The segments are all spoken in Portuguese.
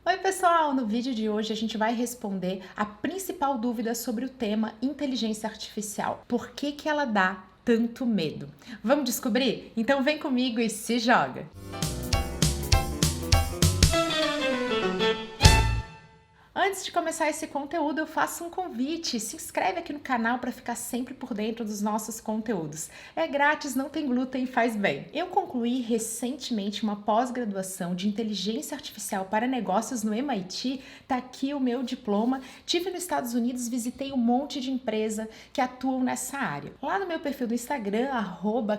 Oi pessoal, no vídeo de hoje a gente vai responder a principal dúvida sobre o tema inteligência artificial. Por que que ela dá tanto medo? Vamos descobrir? Então vem comigo e se joga! Antes de começar esse conteúdo, eu faço um convite. Se inscreve aqui no canal para ficar sempre por dentro dos nossos conteúdos. É grátis, não tem glúten e faz bem. Eu concluí recentemente uma pós-graduação de inteligência artificial para negócios no MIT. Tá aqui o meu diploma. Tive nos Estados Unidos, visitei um monte de empresa que atuam nessa área. Lá no meu perfil do Instagram,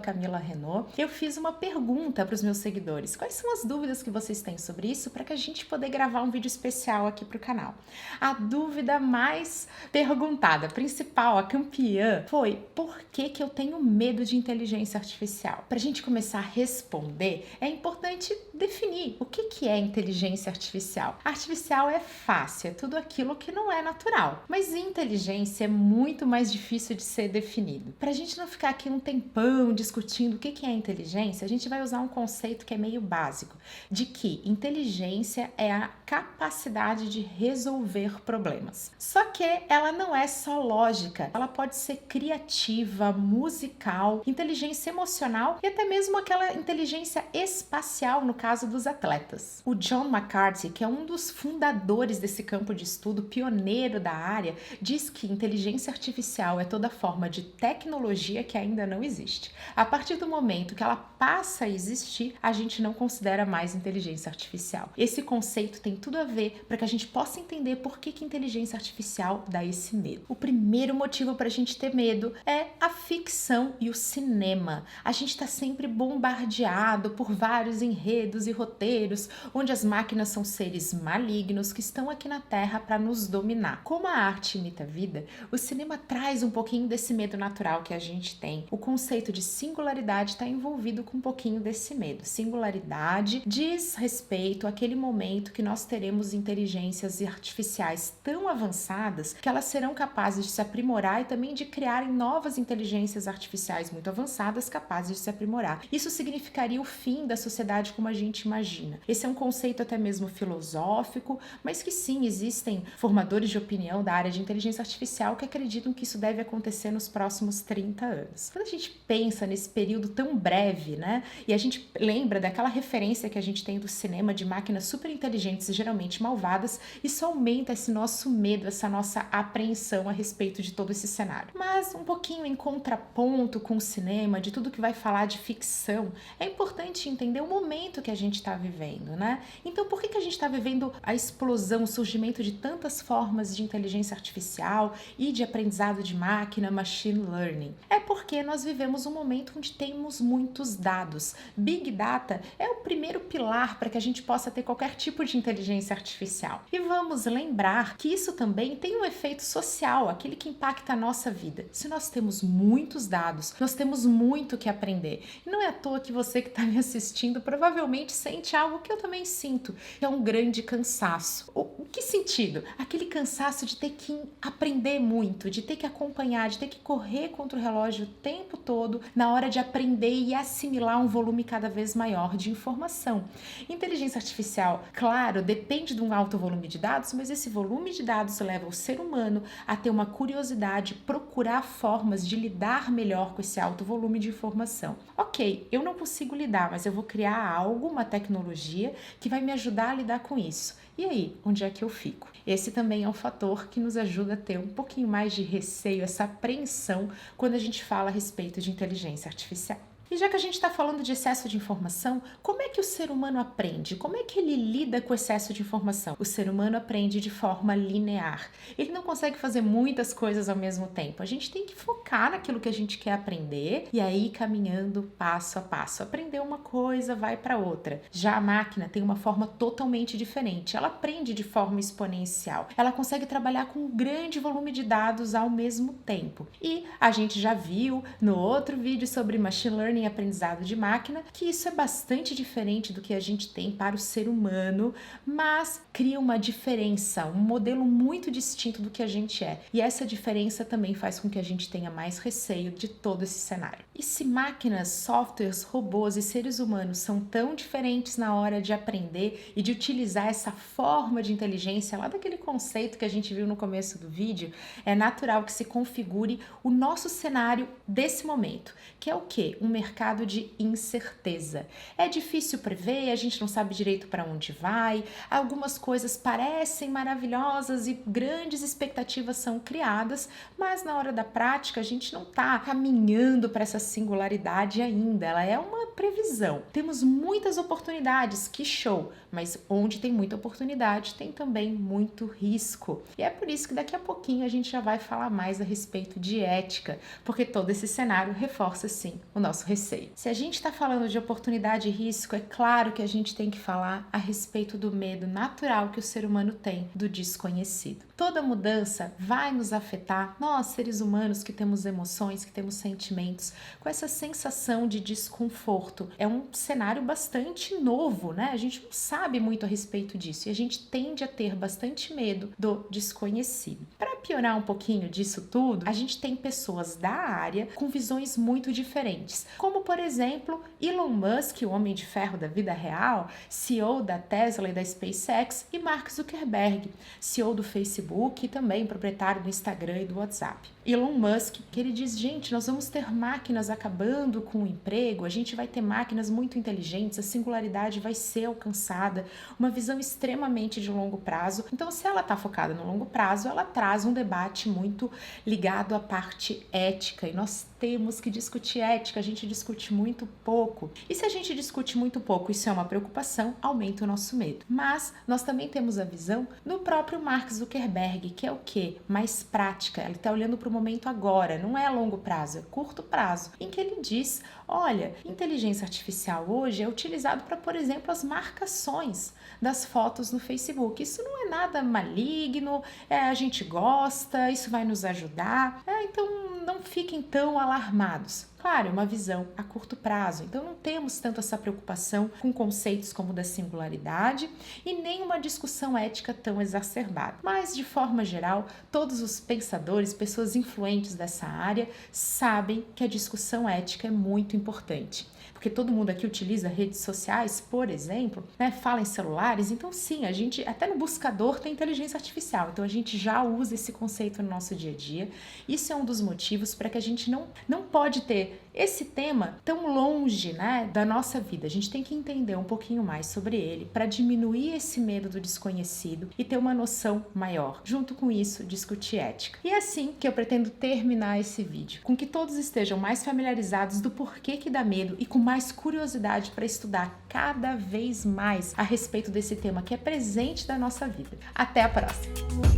@CamilaRenault, eu fiz uma pergunta para os meus seguidores. Quais são as dúvidas que vocês têm sobre isso para que a gente poder gravar um vídeo especial aqui para o canal? A dúvida mais perguntada, principal, a campeã, foi: por que que eu tenho medo de inteligência artificial? Para a gente começar a responder, é importante definir o que é inteligência artificial. Artificial é fácil, é tudo aquilo que não é natural, mas inteligência é muito mais difícil de ser definido. Para a gente não ficar aqui um tempão discutindo o que é inteligência, a gente vai usar um conceito que é meio básico, de que inteligência é a capacidade de resolver problemas. Só que ela não é só lógica, ela pode ser criativa, musical, inteligência emocional e até mesmo aquela inteligência espacial no caso dos atletas. O John McCarthy, que é um dos fundadores desse campo de estudo, pioneiro da área, diz que inteligência artificial é toda forma de tecnologia que ainda não existe. A partir do momento que ela passa a existir, a gente não considera mais inteligência artificial. Esse conceito tem tudo a ver para que a gente possa entender por que inteligência artificial dá esse medo. O primeiro motivo para a gente ter medo é a ficção e o cinema. A gente está sempre bombardeado por vários enredos e roteiros onde as máquinas são seres malignos que estão aqui na Terra para nos dominar. Como a arte imita a vida, o cinema traz um pouquinho desse medo natural que a gente tem. O conceito de singularidade está envolvido com um pouquinho desse medo. Singularidade diz respeito àquele momento que nós teremos inteligências artificiais tão avançadas que elas serão capazes de se aprimorar e também de criarem novas inteligências artificiais muito avançadas capazes de se aprimorar. Isso significaria o fim da sociedade como a gente imagina. Esse é um conceito até mesmo filosófico, mas que sim, existem formadores de opinião da área de inteligência artificial que acreditam que isso deve acontecer nos próximos 30 anos. Quando a gente pensa nesse período tão breve, né, e a gente lembra daquela referência que a gente tem do cinema de máquinas super inteligentes e geralmente malvadas, isso aumenta esse nosso medo, essa nossa apreensão a respeito de todo esse cenário. Mas um pouquinho em contraponto com o cinema, de tudo que vai falar de ficção, é importante entender o momento que a gente está vivendo, né? Então, por que a gente está vivendo a explosão, o surgimento de tantas formas de inteligência artificial e de aprendizado de máquina, machine learning? É porque nós vivemos um momento onde temos muitos dados. Big Data é o primeiro pilar para que a gente possa ter qualquer tipo de inteligência artificial. E vamos lembrar que isso também tem um efeito social, aquele que impacta a nossa vida. Se nós temos muitos dados, nós temos muito que aprender. E não é à toa que você que está me assistindo provavelmente sente algo que eu também sinto, que é um grande cansaço. O que sentido? Aquele cansaço de ter que aprender muito, de ter que acompanhar, de ter que correr contra o relógio o tempo todo na hora de aprender e assimilar um volume cada vez maior de informação. Inteligência artificial, claro, depende de um alto volume de dados, mas esse volume de dados leva o ser humano a ter uma curiosidade, procurar formas de lidar melhor com esse alto volume de informação. Ok, eu não consigo lidar, mas eu vou criar algo, uma tecnologia que vai me ajudar a lidar com isso. E aí, onde é que eu fico? Esse também é um fator que nos ajuda a ter um pouquinho mais de receio, essa apreensão quando a gente fala a respeito de inteligência artificial. E já que a gente está falando de excesso de informação, como é que o ser humano aprende? Como é que ele lida com o excesso de informação? O ser humano aprende de forma linear. Ele não consegue fazer muitas coisas ao mesmo tempo. A gente tem que focar naquilo que a gente quer aprender e aí caminhando passo a passo. Aprender uma coisa, vai para outra. Já a máquina tem uma forma totalmente diferente. Ela aprende de forma exponencial. Ela consegue trabalhar com um grande volume de dados ao mesmo tempo. E a gente já viu no outro vídeo sobre machine learning em aprendizado de máquina, que isso é bastante diferente do que a gente tem para o ser humano, mas cria uma diferença, um modelo muito distinto do que a gente é. E essa diferença também faz com que a gente tenha mais receio de todo esse cenário. E se máquinas, softwares, robôs e seres humanos são tão diferentes na hora de aprender e de utilizar essa forma de inteligência, lá daquele conceito que a gente viu no começo do vídeo, é natural que se configure o nosso cenário desse momento, que é o quê? Um mercado de incerteza. É difícil prever, a gente não sabe direito para onde vai, algumas coisas parecem maravilhosas e grandes expectativas são criadas, mas na hora da prática a gente não está caminhando para essa singularidade ainda, ela é uma previsão. Temos muitas oportunidades, que show, mas onde tem muita oportunidade tem também muito risco. E é por isso que daqui a pouquinho a gente já vai falar mais a respeito de ética, porque todo esse cenário reforça sim o nosso receio. Se a gente está falando de oportunidade e risco, é claro que a gente tem que falar a respeito do medo natural que o ser humano tem do desconhecido. Toda mudança vai nos afetar, nós seres humanos que temos emoções, que temos sentimentos, com essa sensação de desconforto. É um cenário bastante novo, né? A gente não sabe muito a respeito disso e a gente tende a ter bastante medo do desconhecido. Para piorar um pouquinho disso tudo, a gente tem pessoas da área com visões muito diferentes, como por exemplo Elon Musk, o homem de ferro da vida real, CEO da Tesla e da SpaceX, e Mark Zuckerberg, CEO do Facebook e também proprietário do Instagram e do WhatsApp. Elon Musk, que ele diz, gente, nós vamos ter máquinas acabando com o emprego, a gente vai ter máquinas muito inteligentes, a singularidade vai ser alcançada, uma visão extremamente de longo prazo. Então, se ela está focada no longo prazo, ela traz um debate muito ligado à parte ética, e nós temos que discutir ética, a gente discute muito pouco. E se a gente discute muito pouco, isso é uma preocupação, aumenta o nosso medo. Mas nós também temos a visão do próprio Mark Zuckerberg, que é o quê? Mais prática, ele está olhando para o momento agora, não é a longo prazo, é curto prazo, em que ele diz, olha, inteligência artificial hoje é utilizado para, por exemplo, as marcações das fotos no Facebook. Isso não é nada maligno, a gente gosta, isso vai nos ajudar, então não fiquem tão alarmados. Claro, é uma visão a curto prazo, então não temos tanto essa preocupação com conceitos como o da singularidade e nem uma discussão ética tão exacerbada. Mas, de forma geral, todos os pensadores, pessoas influentes dessa área, sabem que a discussão ética é muito importante. Porque todo mundo aqui utiliza redes sociais, por exemplo, né, fala em celulares, então sim, a gente, até no buscador tem inteligência artificial, então a gente já usa esse conceito no nosso dia a dia. Isso é um dos motivos para que a gente não pode ter esse tema tão longe, né, da nossa vida. A gente tem que entender um pouquinho mais sobre ele para diminuir esse medo do desconhecido e ter uma noção maior. Junto com isso, discutir ética. E é assim que eu pretendo terminar esse vídeo, com que todos estejam mais familiarizados do porquê que dá medo e com mais curiosidade para estudar cada vez mais a respeito desse tema que é presente da nossa vida. Até a próxima!